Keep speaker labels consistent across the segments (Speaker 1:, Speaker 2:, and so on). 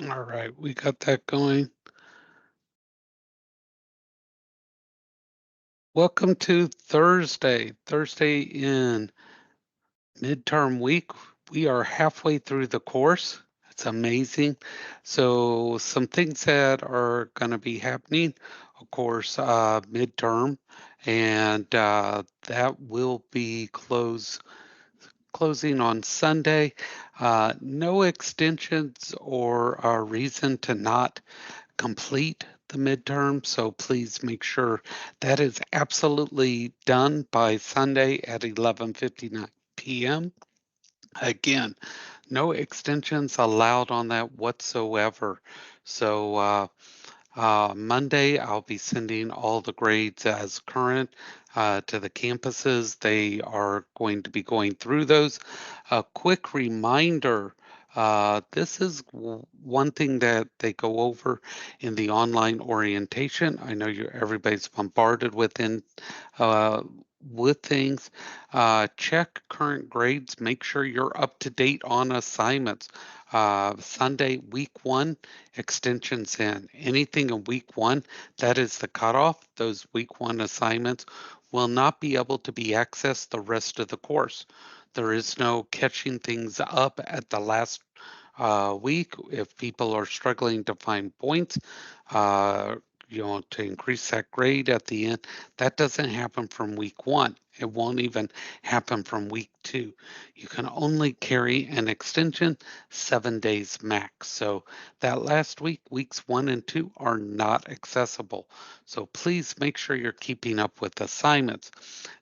Speaker 1: All right, we got that going. Welcome to Thursday in midterm week. We are halfway through the course. It's amazing. So, some things that are going to be happening, of course, midterm, and that will be closing on Sunday. No extensions or reason to not complete the midterm. So please make sure that is absolutely done by Sunday at 11:59 p.m. Again, no extensions allowed on that whatsoever. So Monday, I'll be sending all the grades as current to the campuses. They are going to be going through those. A quick reminder. This is one thing that they go over in the online orientation. I know everybody's bombarded uh, with things. Check current grades. Make sure you're up to date on assignments. Sunday, week one, extensions in. Anything in week one, that is the cutoff. Those week one assignments will not be able to be accessed the rest of the course. There is no catching things up at the last week. If people are struggling to find points, uh, to increase that grade at the end, that doesn't happen from week one. It won't even happen from week two. You can only carry an extension 7 days max. So that last week, weeks one and two, are not accessible. So please make sure you're keeping up with assignments.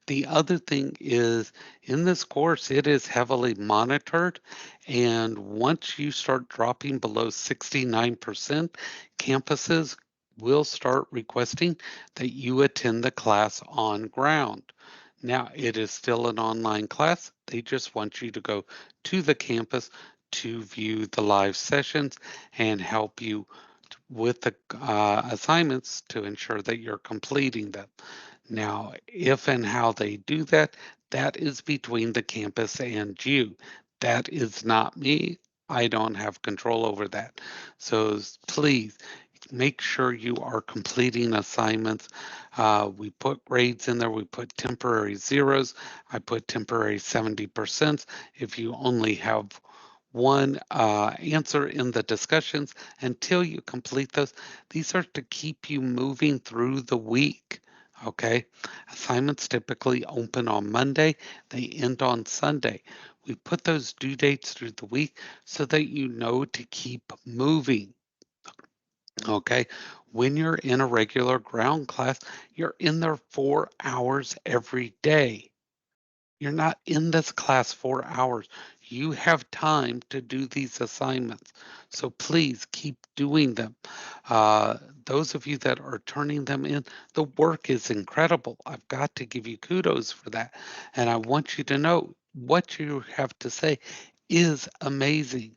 Speaker 1: The other thing is in this course, it is heavily monitored. And once you start dropping below 69%, campuses will start requesting that you attend the class on ground. Now, it is still an online class. They just want you to go to the campus to view the live sessions and help you with the assignments to ensure that you're completing them. Now, if and how they do that, that is between the campus and you. That is not me. I don't have control over that. So please make sure you are completing assignments. We put grades in there. We put temporary zeros. I put temporary 70% if you only have one answer in the discussions until you complete those. These are to keep you moving through the week. Okay. Assignments typically open on Monday, they end on Sunday. We put those due dates through the week so that you know to keep moving. Okay. When you're in a regular ground class, you're in there 4 hours every day. You're not in this class 4 hours. You have time to do these assignments. So please keep doing them. Uh, those of you that are turning them in, the work is incredible. I've got to give you kudos for that. And I want you to know what you have to say is amazing.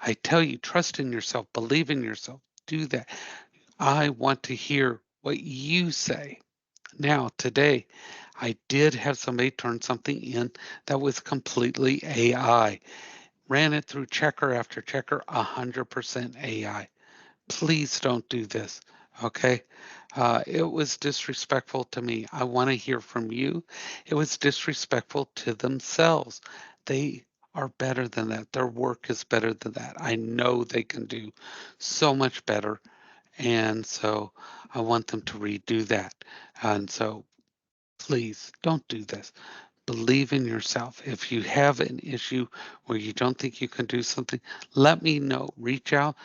Speaker 1: I tell you, trust in yourself, believe in yourself, do that. I want to hear what you say. Now, today, I did have somebody turn something in that was completely AI. Ran it through checker after checker, 100% AI. Please don't do this, okay? It was disrespectful to me. I want to hear from you. It was disrespectful to themselves. They are better than that. Their work is better than that. I know they can do so much better. And so I want them to redo that. And so please don't do this. Believe in yourself. If you have an issue where you don't think you can do something, let me know. Reach out.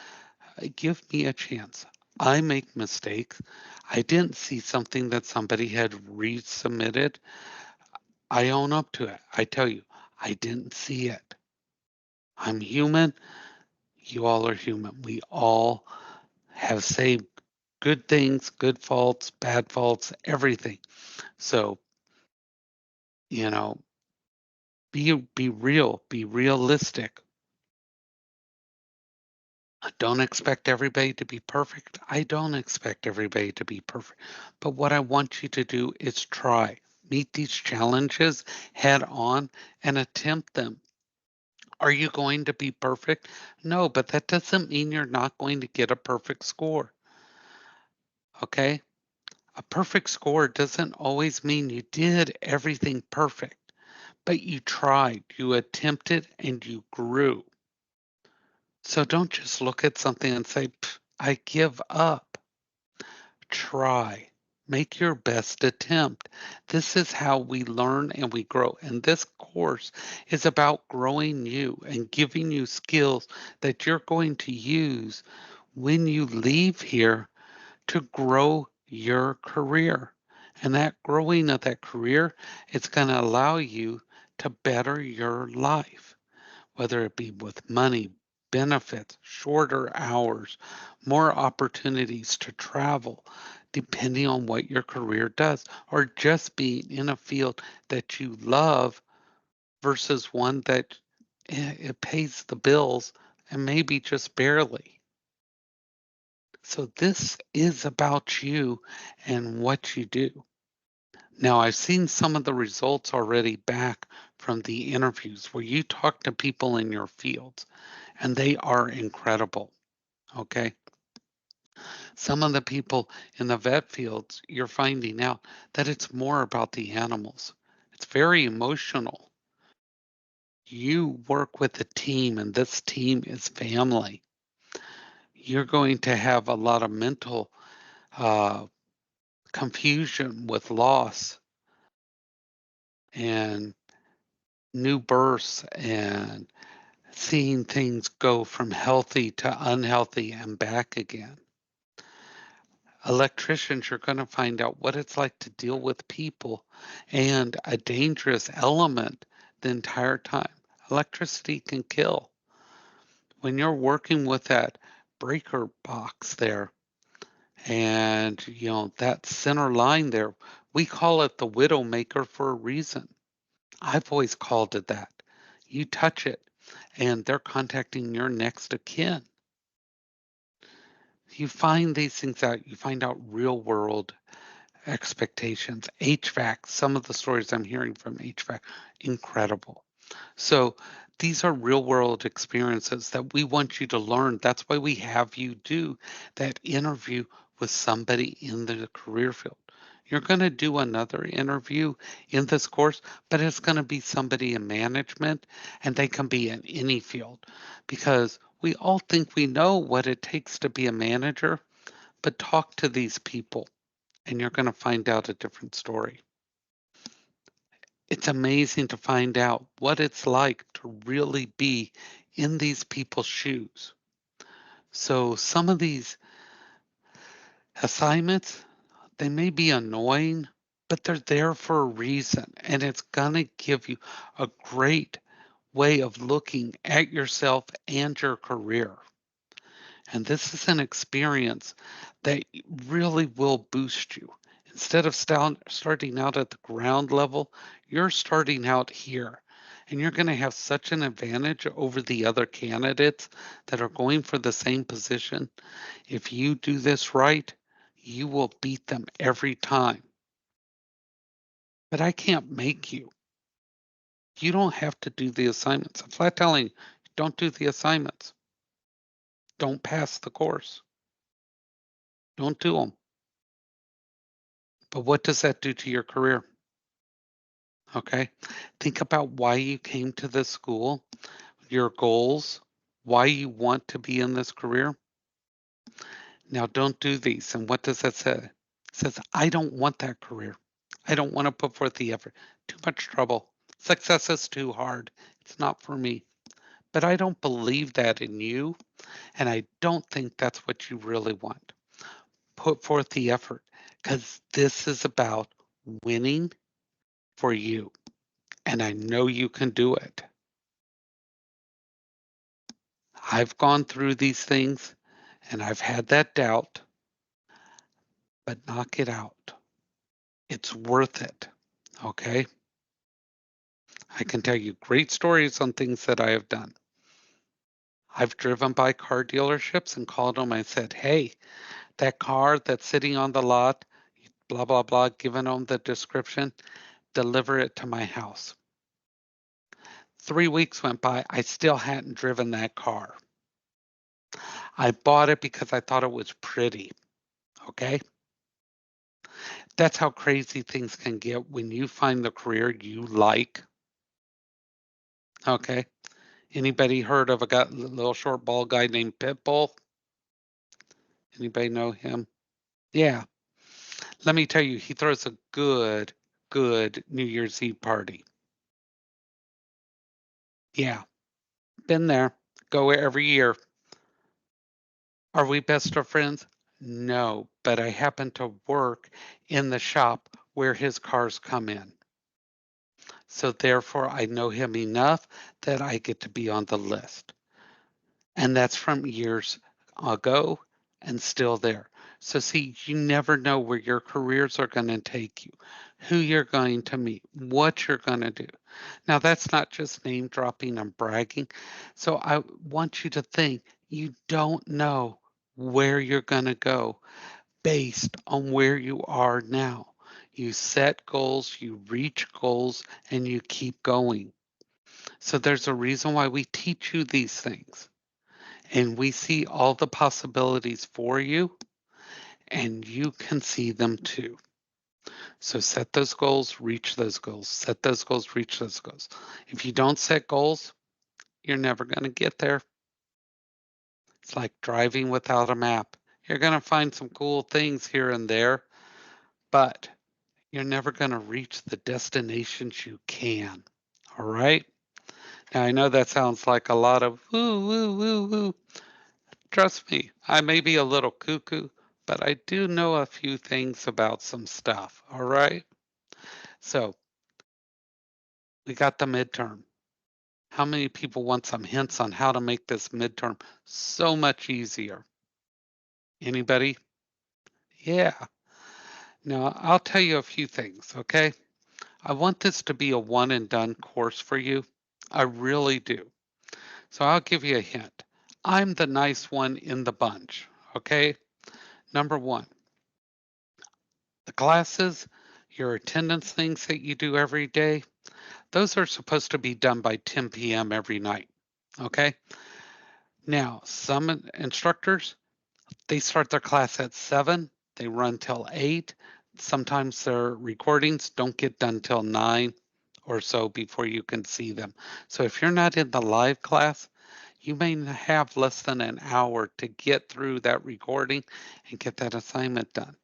Speaker 1: Give me a chance. I make mistakes. I didn't see something that somebody had resubmitted. I own up to it. I tell you, I didn't see it. I'm human. You all are human. We all have saved good things, good faults, bad faults, everything. So, you know, be real, be realistic. I don't expect everybody to be perfect. I don't expect everybody to be perfect. But what I want you to do is try, meet these challenges head on and attempt them. Are you going to be perfect? No, but that doesn't mean you're not going to get a perfect score. Okay? A perfect score doesn't always mean you did everything perfect, but you tried, you attempted, and you grew. So don't just look at something and say, I give up. Try. Make your best attempt. This is how we learn and we grow. And this course is about growing you and giving you skills that you're going to use when you leave here to grow your career. And that growing of that career is going to allow you to better your life, whether it be with money, benefits, shorter hours, more opportunities to travel, depending on what your career does, or just being in a field that you love versus one that it pays the bills and maybe just barely. So this is about you and what you do. Now, I've seen some of the results already back from the interviews where you talk to people in your fields, and they are incredible. Okay. Some of the people in the vet fields, you're finding out that it's more about the animals. It's very emotional. You work with a team, and this team is family. You're going to have a lot of mental uh, confusion with loss and new births and seeing things go from healthy to unhealthy and back again. Electricians, you're going to find out what it's like to deal with people and a dangerous element the entire time. Electricity can kill. When you're working with that breaker box there and that center line there, we call it the widow maker for a reason. I've always called it that. You touch it and they're contacting your next of kin. You find these things out, you find out real world expectations. HVAC, some of the stories I'm hearing from HVAC, incredible. So these are real world experiences that we want you to learn. That's why we have you do that interview with somebody in the career field. You're going to do another interview in this course, but it's going to be somebody in management, and they can be in any field because we all think we know what it takes to be a manager, but talk to these people and you're going to find out a different story. It's amazing to find out what it's like to really be in these people's shoes. So some of these assignments, they may be annoying, but they're there for a reason. And it's going to give you a great way of looking at yourself and your career. And this is an experience that really will boost you. Instead of starting out at the ground level, you're starting out here. And you're going to have such an advantage over the other candidates that are going for the same position. If you do this right, you will beat them every time. But I can't make you. You don't have to do the assignments. I'm flat telling you, don't do the assignments. Don't pass the course. Don't do them. But what does that do to your career? Okay. Think about why you came to this school, your goals, why you want to be in this career. Now, don't do these. And what does that say? It says, I don't want that career. I don't want to put forth the effort. Too much trouble. Success is too hard. It's not for me. But I don't believe that in you. And I don't think that's what you really want. Put forth the effort because this is about winning for you. And I know you can do it. I've gone through these things and I've had that doubt, but knock it out. It's worth it. Okay. I can tell you great stories on things that I have done. I've driven by car dealerships and called them. I said, hey, that car that's sitting on the lot, blah, blah, blah, giving them the description, deliver it to my house. 3 weeks went by. I still hadn't driven that car. I bought it because I thought it was pretty. Okay. That's how crazy things can get when you find the career you like. Okay. Anybody heard of a little short bald guy named Pitbull? Anybody know him? Yeah. Let me tell you, he throws a good New Year's Eve party. Yeah. Been there. Go every year. Are we best of friends? No, but I happen to work in the shop where his cars come in. So therefore, I know him enough that I get to be on the list. And that's from years ago and still there. So see, you never know where your careers are going to take you, who you're going to meet, what you're going to do. Now, that's not just name dropping and bragging. So I want you to think you don't know where you're going to go based on where you are now. You set goals, you reach goals, and you keep going. So there's a reason why we teach you these things. And we see all the possibilities for you, and you can see them too. So set those goals, reach those goals, set those goals, reach those goals. If you don't set goals, you're never going to get there. It's like driving without a map. You're going to find some cool things here and there, but you're never going to reach the destinations you can. All right? Now, I know that sounds like a lot of woo, woo, woo, woo. Trust me, I may be a little cuckoo, but I do know a few things about some stuff. All right? So, we got the midterm. How many people want some hints on how to make this midterm so much easier? Anybody? Yeah. Now, I'll tell you a few things, okay? I want this to be a one and done course for you. I really do. So I'll give you a hint. I'm the nice one in the bunch, okay? Number one, the classes, your attendance things that you do every day, those are supposed to be done by 10 p.m. every night, okay? Now, some instructors, they start their class at 7, they run till 8. Sometimes their recordings don't get done till 9 or so before you can see them. So if you're not in the live class, you may have less than an hour to get through that recording and get that assignment done.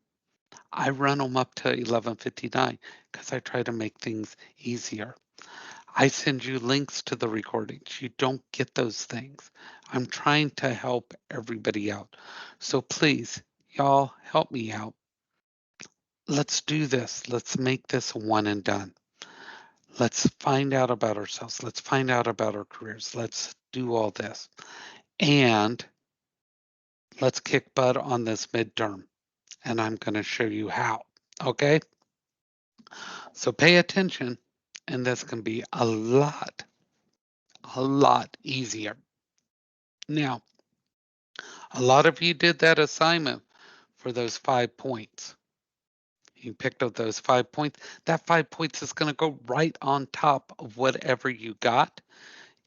Speaker 1: I run them up to 11:59 because I try to make things easier. I send you links to the recordings. You don't get those things. I'm trying to help everybody out. So please, y'all, help me out. Let's do this. Let's make this one and done. Let's find out about ourselves. Let's find out about our careers. Let's do all this. And let's kick butt on this midterm. And I'm going to show you how. Okay? So pay attention, and this can be a lot easier. Now, a lot of you did that assignment for those 5 points. You picked up those 5 points. That 5 points is going to go right on top of whatever you got.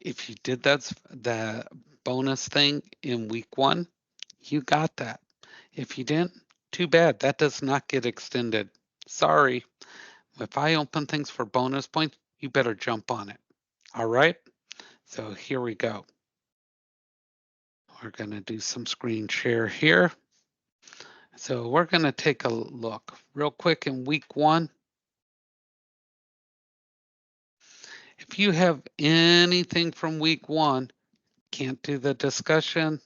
Speaker 1: If you did the bonus thing in week 1, you got that. If you didn't, too bad. That does not get extended. Sorry. If I open things for bonus points, you better jump on it. All right? So here we go. We're going to do some screen share here. So we're going to take a look real quick in week 1. If you have anything from week 1, can't do the discussion,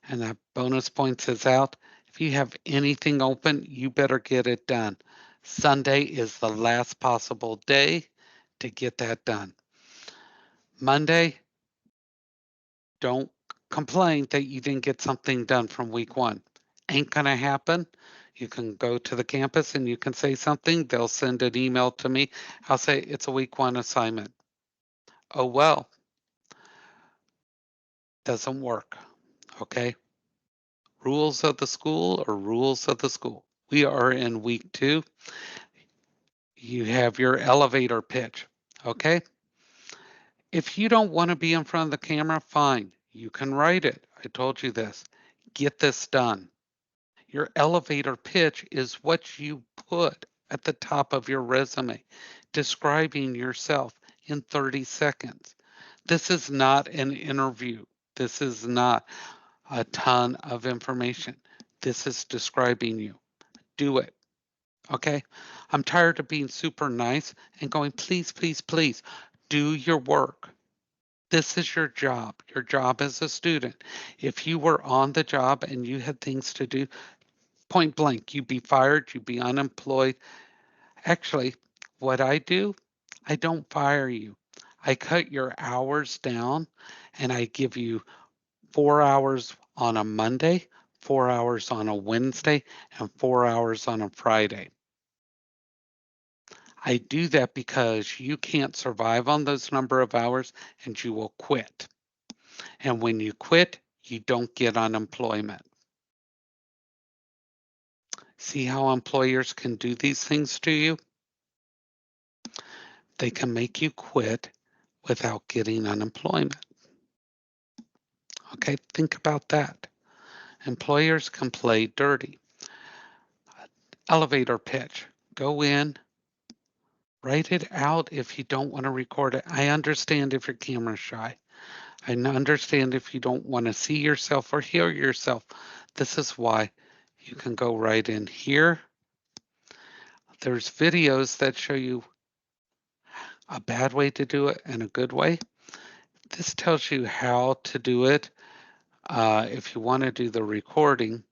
Speaker 1: and that bonus points is out. If you have anything open, you better get it done. Sunday is the last possible day to get that done. Monday, don't complain that you didn't get something done from week 1. Ain't gonna happen. You can go to the campus and you can say something. They'll send an email to me. I'll say it's a week 1 assignment. Oh, well, doesn't work. Okay. Rules of the school are rules of the school. We are in week 2. You have your elevator pitch. Okay. If you don't want to be in front of the camera, fine. You can write it. I told you this. Get this done. Your elevator pitch is what you put at the top of your resume, describing yourself in 30 seconds. This is not an interview. This is not a ton of information. This is describing you. Do it. Okay? I'm tired of being super nice and going, please, please, please, do your work. This is your job as a student. If you were on the job and you had things to do, point blank, you'd be fired, you'd be unemployed. Actually, what I do, I don't fire you. I cut your hours down and I give you 4 hours on a Monday, 4 hours on a Wednesday, and 4 hours on a Friday. I do that because you can't survive on those number of hours and you will quit. And when you quit, you don't get unemployment. See how employers can do these things to you? They can make you quit without getting unemployment. Okay, think about that. Employers can play dirty. Elevator pitch. Go in, write it out if you don't want to record it. I understand if you're camera shy. I understand if you don't want to see yourself or hear yourself. This is why you can go right in here. There's videos that show you a bad way to do it and a good way. This tells you how to do it if you want to do the recording.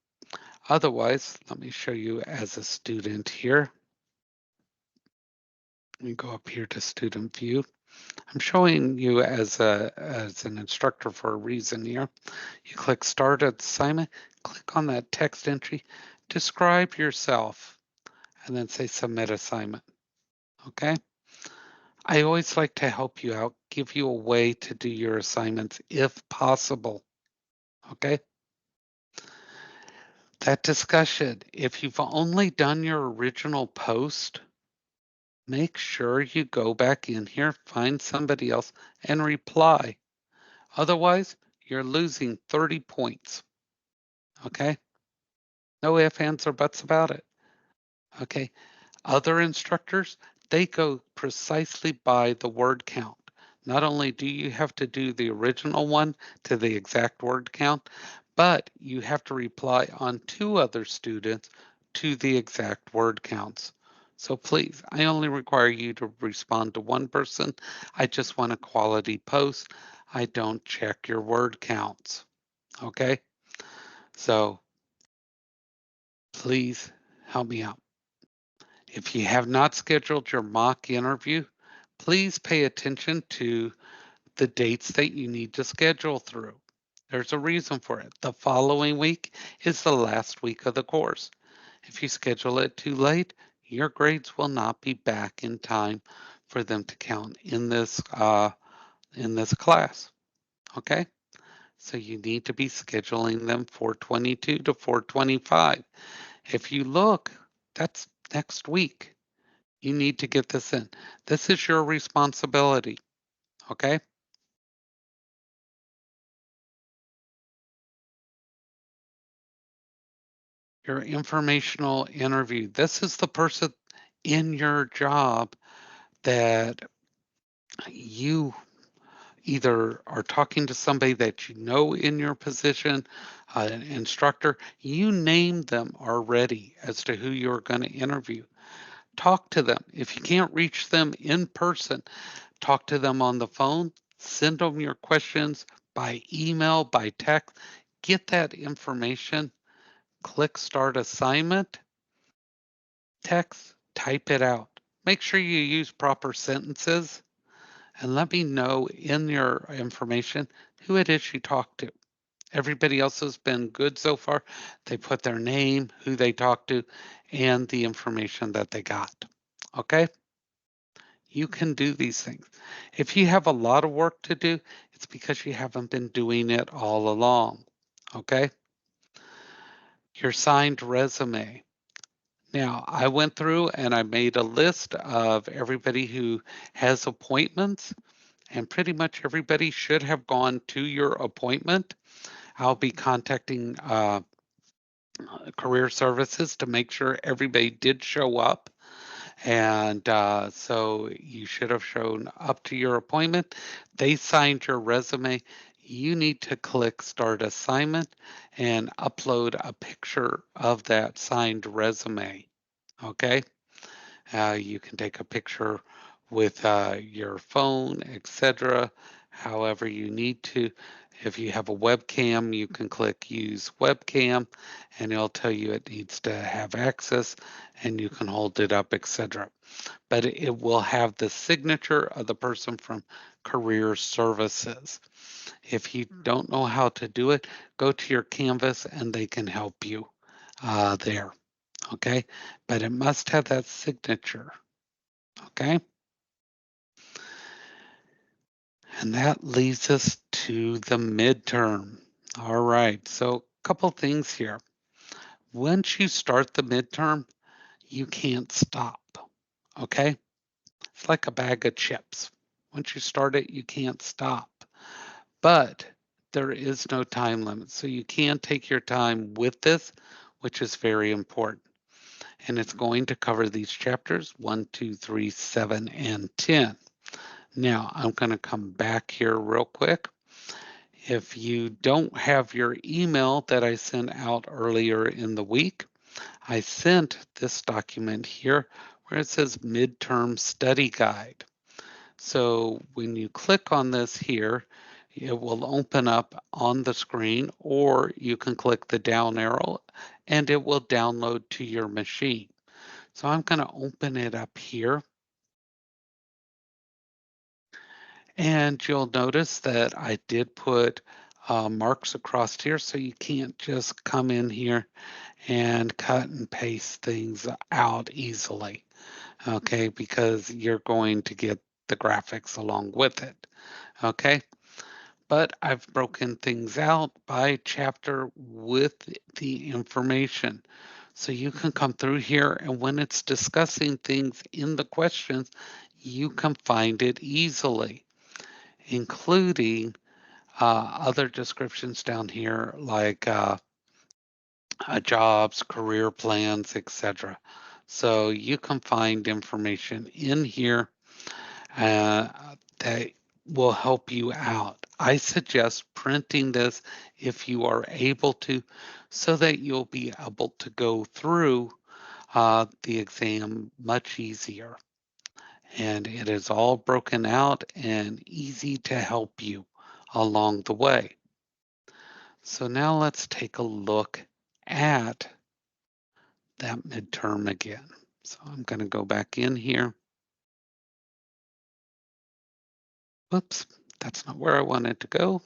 Speaker 1: Otherwise, let me show you as a student here. Let me go up here to student view. I'm showing you as an instructor for a reason here. You click start assignment, click on that text entry, describe yourself, and then say submit assignment. Okay? I always like to help you out, give you a way to do your assignments if possible. Okay? That discussion, if you've only done your original post, make sure you go back in here, find somebody else, and reply. Otherwise, you're losing 30 points. Okay? No ifs, ands, or buts about it. Okay? Other instructors, they go precisely by the word count. Not only do you have to do the original one to the exact word count, but you have to reply on 2 other students to the exact word counts. So please, I only require you to respond to one person. I just want a quality post. I don't check your word counts. Okay? So please help me out. If you have not scheduled your mock interview, please pay attention to the dates that you need to schedule through. There's a reason for it. The following week is the last week of the course. If you schedule it too late, your grades will not be back in time for them to count in this class. Okay? So you need to be scheduling them 422 to 425. If you look, that's next week. You need to get this in. This is your responsibility, okay? Your informational interview. This is the person in your job that you either are talking to somebody that you know in your position, an instructor, you name them already as to who you're going to interview. Talk to them. If you can't reach them in person, talk to them on the phone, send them your questions by email, by text, get that information, click start assignment, text, type it out. Make sure you use proper sentences and let me know in your information who it is you talked to. Everybody else has been good so far. They put their name, who they talked to, and the information that they got. Okay? You can do these things. If you have a lot of work to do, it's because you haven't been doing it all along. Okay? Your signed resume. Now, I went through and I made a list of everybody who has appointments and pretty much everybody should have gone to your appointment. I'll be contacting career services to make sure everybody did show up. And so you should have shown up to your appointment. They signed your resume. You need to click Start Assignment and upload a picture of that signed resume. Okay. You can take a picture with your phone, etc. However you need to. If you have a webcam, you can click Use Webcam, and it'll tell you it needs to have access, and you can hold it up, etc. But it will have the signature of the person from Career Services. If you don't know how to do it, go to your Canvas and they can help you there. Okay, but it must have that signature. Okay. And that leads us to the midterm. All right. So, a couple things here. Once you start the midterm, you can't stop. Okay. It's like a bag of chips. Once you start it, you can't stop. But there is no time limit. So, you can take your time with this, which is very important. And it's going to cover these chapters 1, 2, 3, 7, and 10. Now, I'm going to come back here real quick. If you don't have your email that I sent out earlier in the week, I sent this document here where it says Midterm Study Guide. So when you click on this here, it will open up on the screen, or you can click the down arrow and it will download to your machine. So I'm going to open it up here. And you'll notice that I did put marks across here, so you can't just come in here and cut and paste things out easily, okay, because you're going to get the graphics along with it, okay? But I've broken things out by chapter with the information. So you can come through here, and when it's discussing things in the questions, you can find it easily, including other descriptions down here like jobs, career plans, etc. So you can find information in here uh, that will help you out. I suggest printing this if you are able to, so that you'll be able to go through the exam much easier. And it is all broken out and easy to help you along the way. So now let's take a look at that midterm again. So I'm going to go back in here. Whoops, that's not where I wanted to go.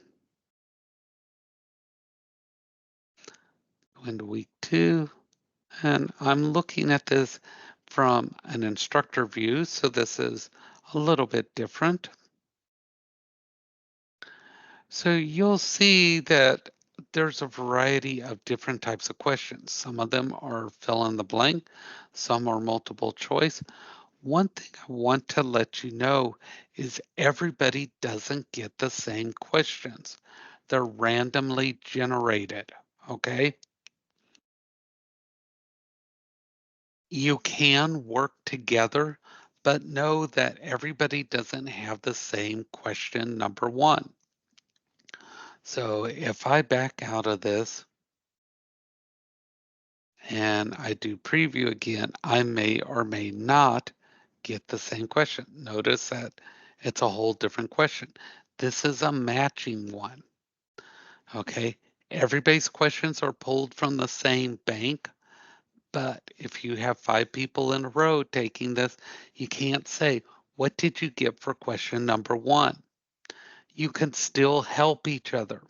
Speaker 1: Go into week 2. And I'm looking at this from an instructor view. So this is a little bit different. So you'll see that there's a variety of different types of questions. Some of them are fill in the blank, some are multiple choice. One thing I want to let you know is everybody doesn't get the same questions. They're randomly generated, okay? You can work together, but know that everybody doesn't have the same question number one. So if I back out of this and I do preview again, I may or may not get the same question. Notice that it's a whole different question. This is a matching one, okay? Everybody's questions are pulled from the same bank, but if you have 5 people in a row taking this, you can't say, what did you get for question number one? You can still help each other.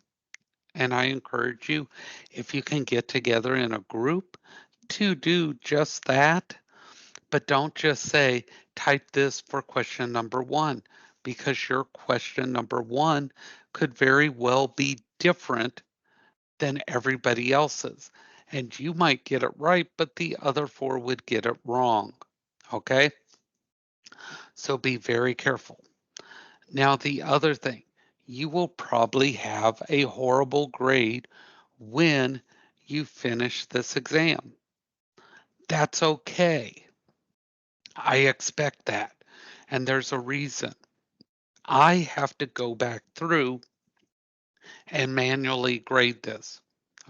Speaker 1: And I encourage you, if you can get together in a group, to do just that. But don't just say, type this for question number one, because your question number one could very well be different than everybody else's. And you might get it right, but the other 4 would get it wrong. Okay? So be very careful. Now, the other thing, you will probably have a horrible grade when you finish this exam. That's okay. I expect that. And there's a reason. I have to go back through and manually grade this.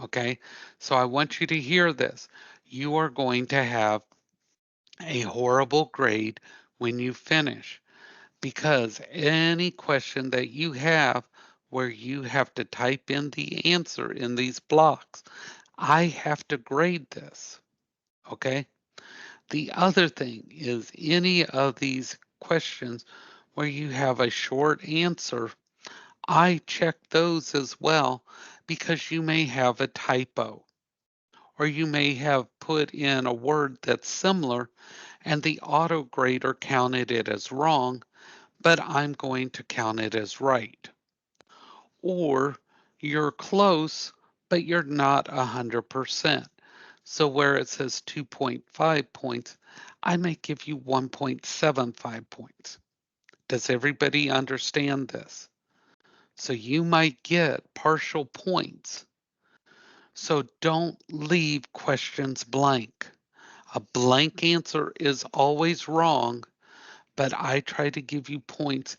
Speaker 1: Okay. So I want you to hear this. You are going to have a horrible grade when you finish because any question that you have where you have to type in the answer in these blocks, I have to grade this. Okay. The other thing is any of these questions where you have a short answer, I check those as well because you may have a typo or you may have put in a word that's similar and the auto grader counted it as wrong, but I'm going to count it as right. Or you're close, but you're not 100%. So where it says 2.5 points, I may give you 1.75 points. Does everybody understand this? So you might get partial points. So don't leave questions blank. A blank answer is always wrong, but I try to give you points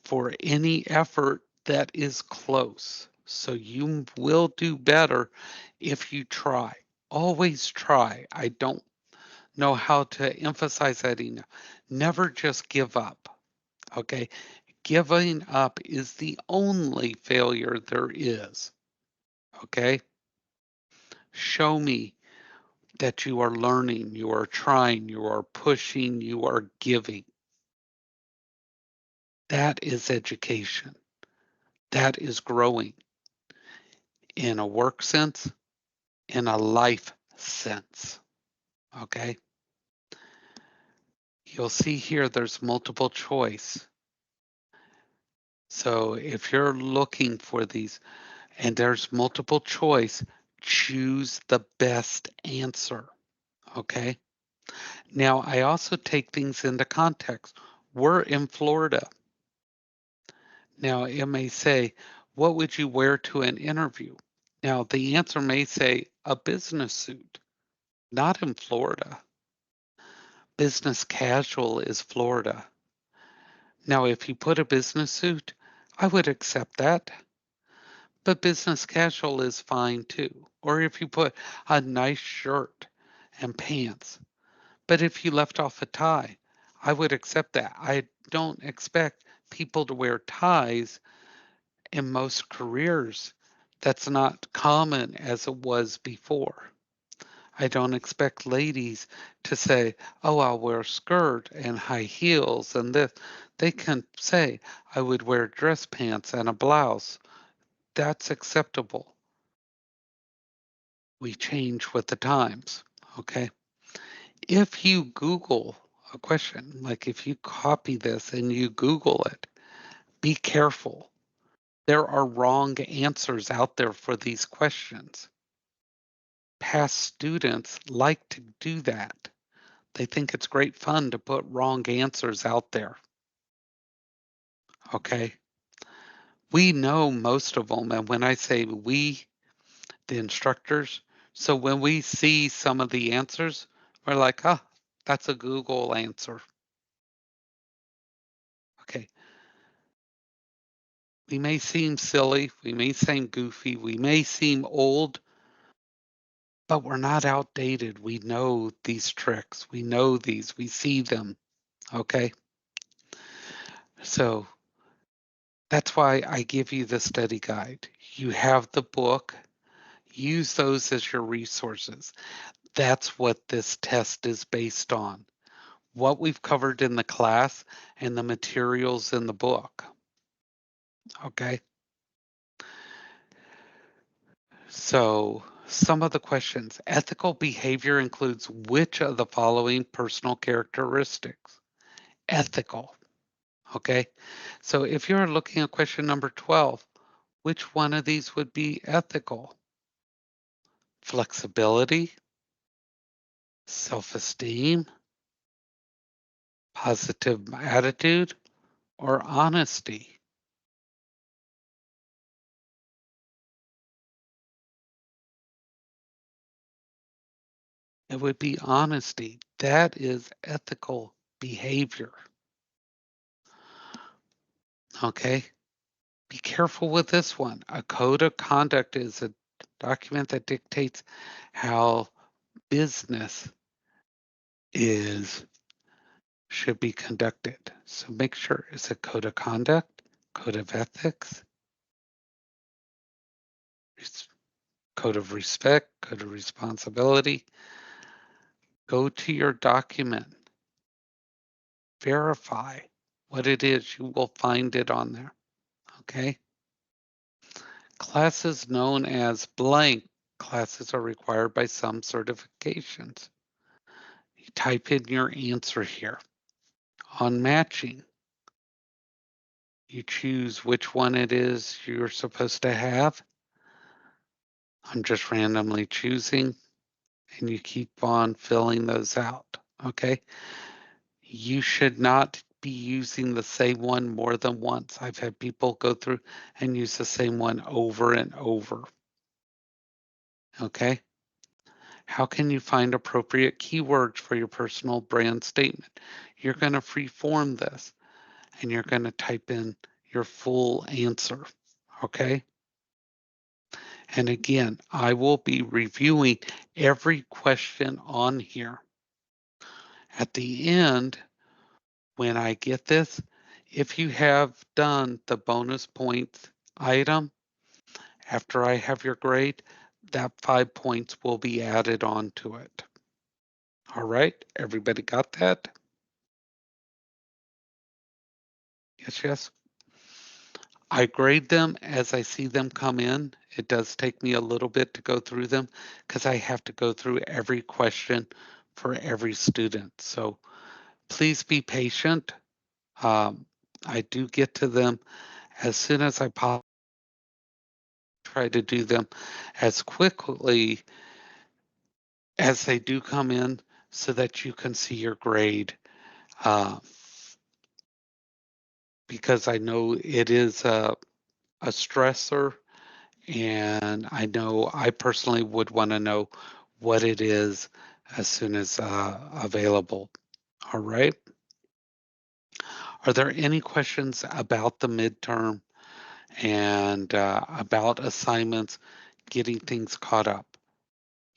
Speaker 1: for any effort that is close. So you will do better if you try. Always try. I don't know how to emphasize that enough. Never just give up. Okay. Giving up is the only failure there is. Okay. Show me that you are learning, you are trying, you are pushing, you are giving. That is education. That is growing in a work sense, in a life sense. Okay. You'll see here there's multiple choice. So if you're looking for these and there's multiple choice, choose the best answer. Okay. Now, I also take things into context. We're in Florida. Now, it may say, what would you wear to an interview? Now, the answer may say a business suit, not in Florida. Business casual is Florida. Now, if you put a business suit, I would accept that. But business casual is fine too. Or if you put a nice shirt and pants. But if you left off a tie, I would accept that. I don't expect people to wear ties in most careers. That's not common as it was before. I don't expect ladies to say, oh, I'll wear a skirt and high heels and this. They can say, I would wear dress pants and a blouse. That's acceptable. We change with the times. Okay. If you Google a question, like if you copy this and you Google it, be careful. There are wrong answers out there for these questions. Past students like to do that. They think it's great fun to put wrong answers out there. Okay. We know most of them. And when I say we, the instructors, so when we see some of the answers, we're like, oh, that's a Google answer. Okay. We may seem silly, we may seem goofy, we may seem old, but we're not outdated. We know these tricks. We know these. We see them. Okay. So that's why I give you the study guide. You have the book. Use those as your resources. That's what this test is based on. What we've covered in the class and the materials in the book. Okay. So, some of the questions. Ethical behavior includes which of the following personal characteristics? Ethical. Okay. So, if you're looking at question number 12, which one of these would be ethical? Flexibility, self esteem, positive attitude, or honesty? It would be honesty. That is ethical behavior. Okay. Be careful with this one. A code of conduct is a document that dictates how business is should be conducted. So make sure it's a code of conduct, code of ethics, code of respect, code of responsibility. Go to your document, verify what it is. You will find it on there. Okay. Classes known as blank classes are required by some certifications. You type in your answer here. On matching, you choose which one it is you're supposed to have. I'm just randomly choosing, and you keep on filling those out. Okay. You should not be using the same one more than once. I've had people go through and use the same one over and over. Okay. How can you find appropriate keywords for your personal brand statement? You're going to freeform this and you're going to type in your full answer. Okay. And again, I will be reviewing every question on here. At the end, when I get this, if you have done the bonus points item after I have your grade, that 5 points will be added on to it. All right, everybody got that? Yes, yes. I grade them as I see them come in. It does take me a little bit to go through them because I have to go through every question for every student. So please be patient. Um, I do get to them as soon as I try to do them as quickly as they do come in so that you can see your grade, uh, because I know it is a stressor, and I know I personally would want to know what it is as soon as available. All right. Are there any questions about the midterm and about assignments, getting things caught up?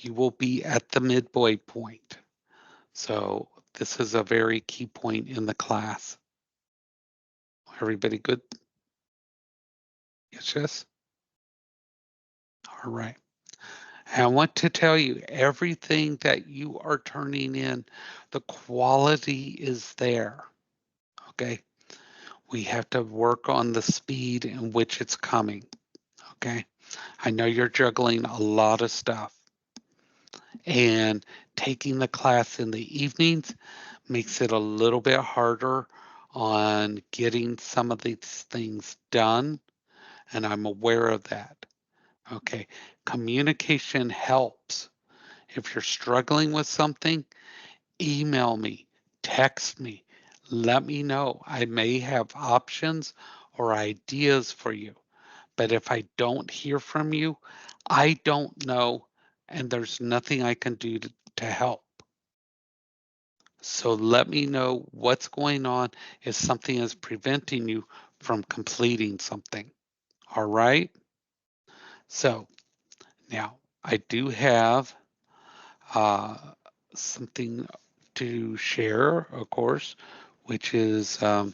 Speaker 1: You will be at the midway point. So this is a very key point in the class. Everybody good? Yes, yes. All right. And I want to tell you everything that you are turning in, the quality is there. Okay. We have to work on the speed in which it's coming. Okay. I know you're juggling a lot of stuff, and taking the class in the evenings makes it a little bit harder on getting some of these things done. And I'm aware of that. Okay. Communication helps. If you're struggling with something, email me, text me, let me know. I may have options or ideas for you. But if I don't hear from you, I don't know, and there's nothing I can do to help. So let me know what's going on if something is preventing you from completing something. All right. So now I do have uh, something to share, of course, which is your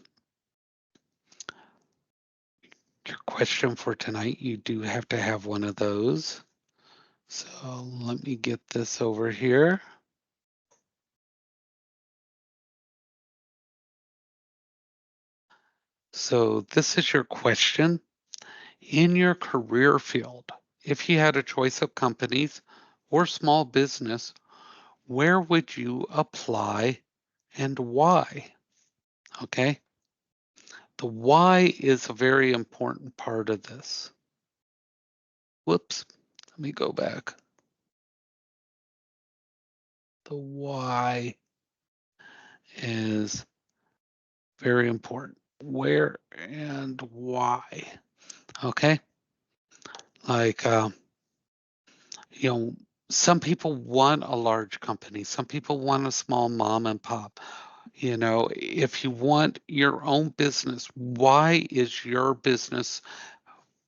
Speaker 1: question for tonight. You do have to have one of those. So let me get this over here. So this is your question. In your career field, if you had a choice of companies or small business, where would you apply and why? Okay. The why is a very important part of this. Whoops. Let me go back. The why is very important. where and why. Okay. Like, you know, some people want a large company, some people want a small mom and pop. If you want your own business, why is your business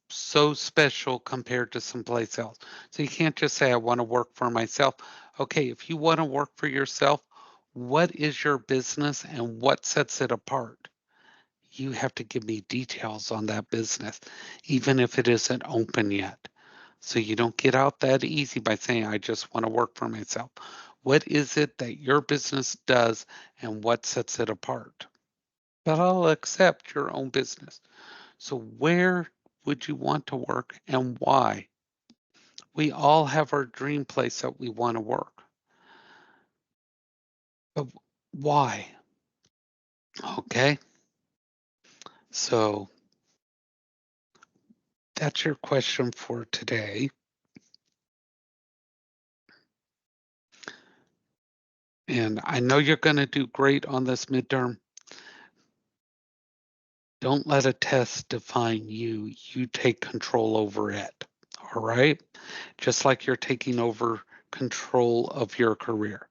Speaker 1: so special compared to someplace else? So you can't just say, I want to work for myself. Okay, if you want to work for yourself, what is your business and what sets it apart? You have to give me details on that business, even if it isn't open yet. So you don't get out that easy by saying, I just want to work for myself. What is it that your business does and what sets it apart? But I'll accept your own business. So where would you want to work and why? We all have our dream place that we want to work, but why? Okay. So that's your question for today. And I know you're going to do great on this midterm. Don't let a test define you. You take control over it. All right. Just like you're taking over control of your career.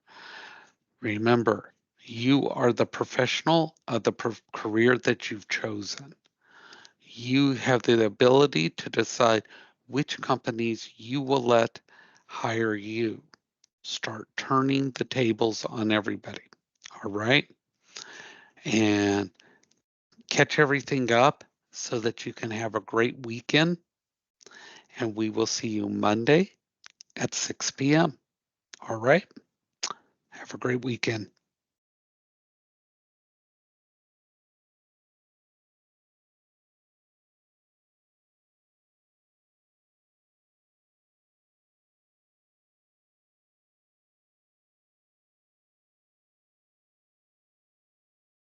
Speaker 1: Remember, you are the professional of the career that you've chosen. You have the ability to decide which companies you will let hire you. Start turning the tables on everybody. All right. And catch everything up so that you can have a great weekend. And we will see you Monday at 6 p.m. All right. Have a great weekend.